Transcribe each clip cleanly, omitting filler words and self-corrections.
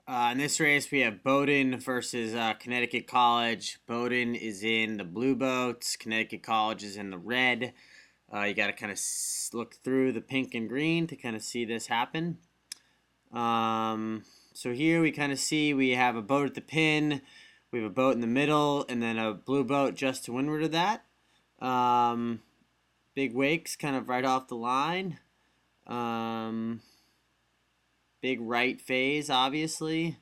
In this race, we have Bowdoin versus Connecticut College. Bowdoin is in the blue boats. Connecticut College is in the red. You got to kind of look through the pink and green to kind of see this happen. So here we kind of see we have a boat at the pin. We have a boat in the middle, and then a blue boat just to windward of that. Big wakes kind of right off the line. Big right phase, obviously.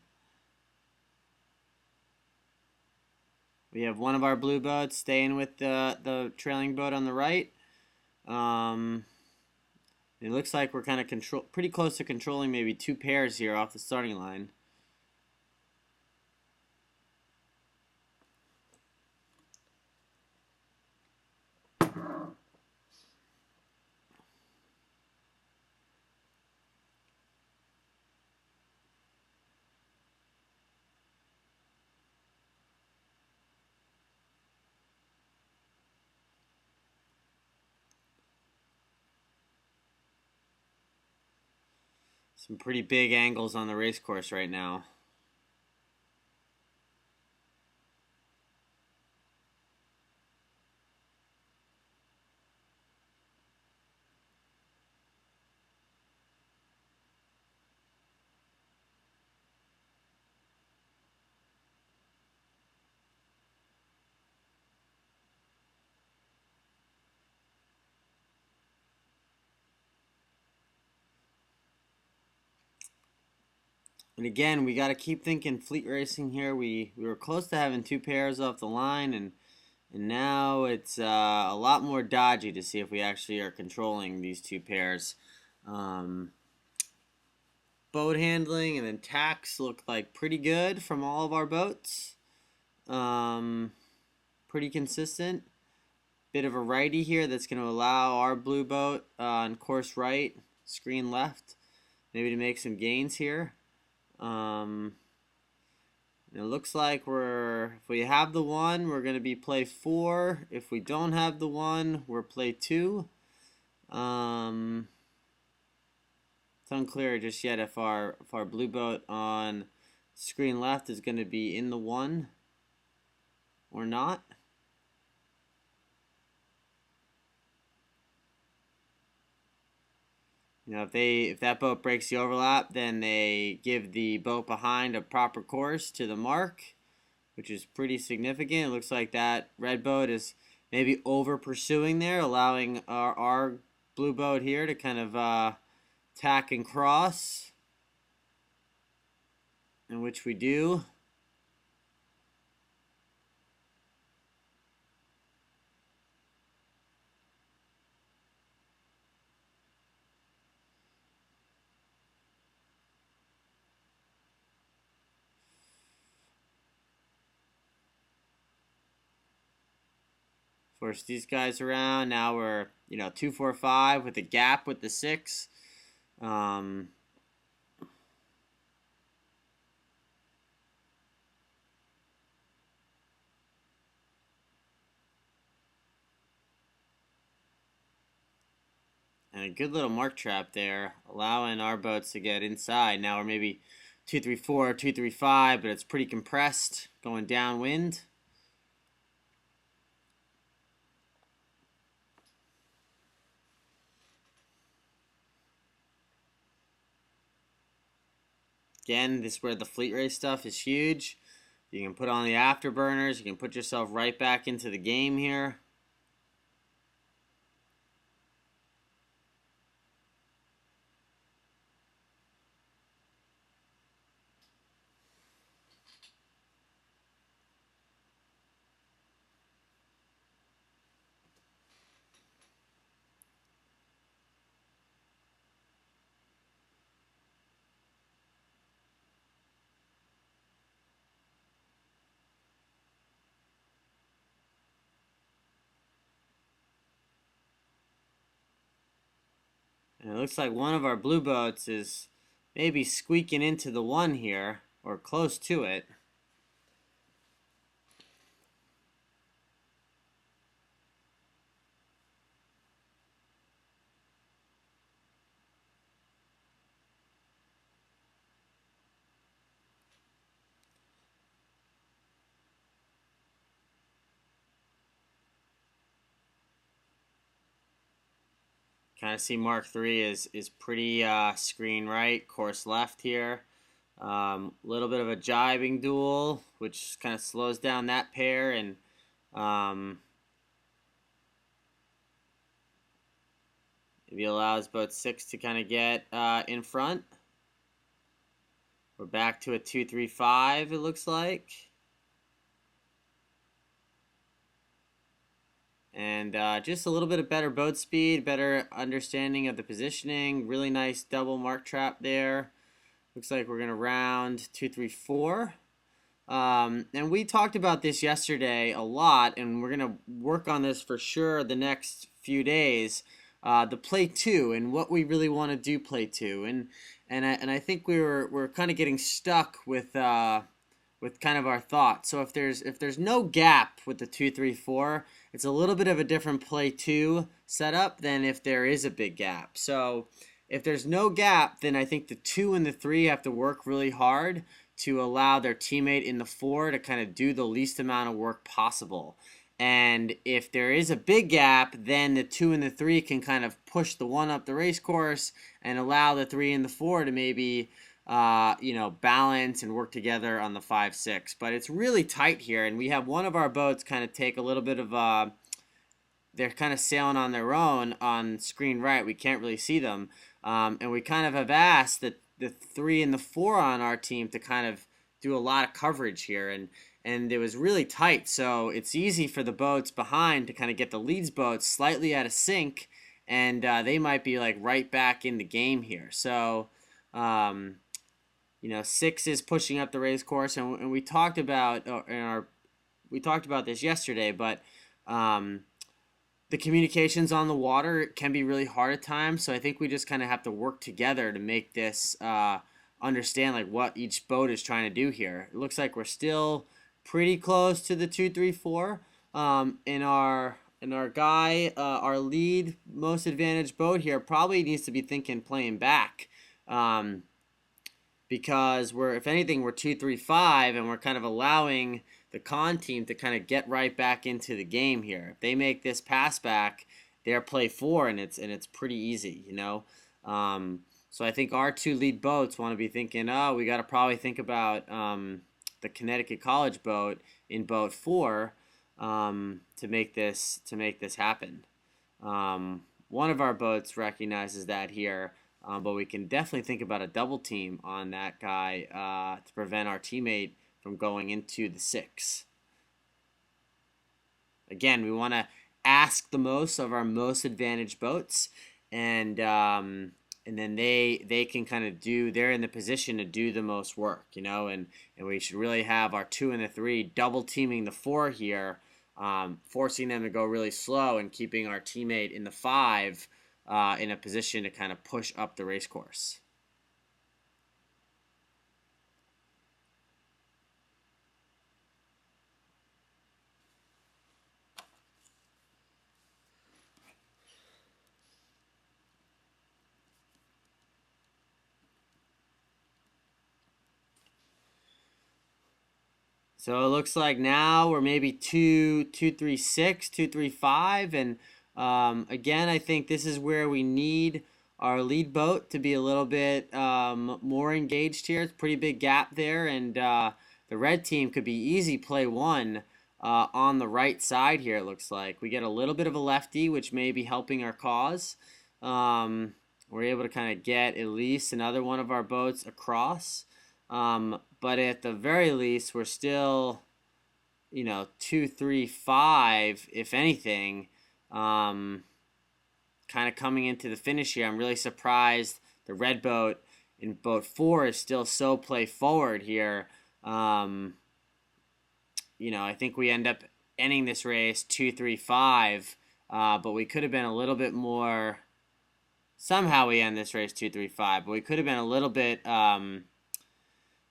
We have one of our blue boats staying with the trailing boat on the right. It looks like we're kind of pretty close to controlling maybe two pairs here off the starting line. Some pretty big angles on the race course right now. And again, we got to keep thinking fleet racing here. We were close to having two pairs off the line, and now it's a lot more dodgy to see if we actually are controlling these two pairs. Boat handling and then tacks look like pretty good from all of our boats. Pretty consistent. Bit of a righty here that's going to allow our blue boat on course right, screen left, maybe to make some gains here. It looks like if we have the one, we're going to be play 4. If we don't have the one, we're play 2. It's unclear just yet if our blue boat on screen left is going to be in the 1 or not. You know, if that boat breaks the overlap, then they give the boat behind a proper course to the mark, which is pretty significant. It looks like that red boat is maybe over pursuing there, allowing our blue boat here to kind of tack and cross, in which we do. Force these guys around. Now we're 2, 4, 5 with a gap with the 6. And a good little mark trap there, allowing our boats to get inside. Now we're maybe 2, 3, 4, 2, 3, 5, but it's pretty compressed going downwind. Again, this is where the fleet race stuff is huge. You can put on the afterburners. You can put yourself right back into the game here. And it looks like one of our blue boats is maybe squeaking into the 1 here, or close to it. kind of see Mark 3 is pretty screen right, course left here. Little bit of a jibing duel, which kind of slows down that pair, and maybe allows boat 6 to kind of get in front. We're back to a 2-3-5, it looks like. And just a little bit of better boat speed, better understanding of the positioning. Really nice double mark trap there. Looks like we're going to round 2-3-4. And we talked about this yesterday a lot, and we're going to work on this for sure the next few days. The play 2 and what we really want to do play 2. And I think we're kind of getting stuck with kind of our thoughts. So if there's no gap with the 2-3-4, it's a little bit of a different play 2 setup than if there is a big gap. So if there's no gap, then I think the 2 and the 3 have to work really hard to allow their teammate in the 4 to kind of do the least amount of work possible. And if there is a big gap, then the 2 and the 3 can kind of push the 1 up the race course and allow the 3 and the 4 to maybe balance and work together on the 5-6. But it's really tight here, and we have one of our boats kind of take a little bit of they're kind of sailing on their own on screen right. We can't really see them, and we kind of have asked the 3 and the 4 on our team to kind of do a lot of coverage here, and it was really tight. So it's easy for the boats behind to kind of get the leads boats slightly out of sync, and they might be like right back in the game here. So 6 is pushing up the race course, and we talked about this yesterday, but the communications on the water can be really hard at times. So I think we just kind of have to work together to make this understand like what each boat is trying to do here. It looks like we're still pretty close to the 2-3-4. In our guy, our lead most advantaged boat here probably needs to be thinking playing back. Because if anything, we're 2-3-5, and we're kind of allowing the con team to kind of get right back into the game here. If they make this pass back, they're play 4, and it's pretty easy, So I think our 2 lead boats want to be thinking, we got to probably think about the Connecticut College boat in boat 4 to make this happen. One of our boats recognizes that here. But we can definitely think about a double team on that guy to prevent our teammate from going into the 6. Again, we want to ask the most of our most advantaged boats, and then they can kind of they're in the position to do the most work, and we should really have our 2 and the 3 double teaming the 4 here, forcing them to go really slow and keeping our teammate in the 5 in a position to kind of push up the race course. So it looks like now we're maybe 2-3-6, 2-3-5, and again, I think this is where we need our lead boat to be a little bit more engaged here. It's a pretty big gap there, and the red team could be easy play 1 on the right side here, it looks like. We get a little bit of a lefty, which may be helping our cause. We're able to kind of get at least another one of our boats across. But at the very least, we're still, 2-3-5, if anything. Kind of coming into the finish here. I'm really surprised the red boat in boat 4 is still so play forward here. I think we end up ending this race 2-3-5, but we could have been a little bit more. Somehow we end this race 2-3-5, but we could have been a little bit.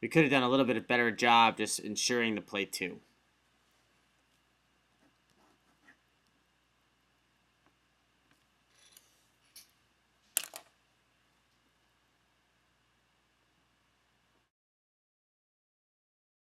We could have done a little bit better job just ensuring the play 2.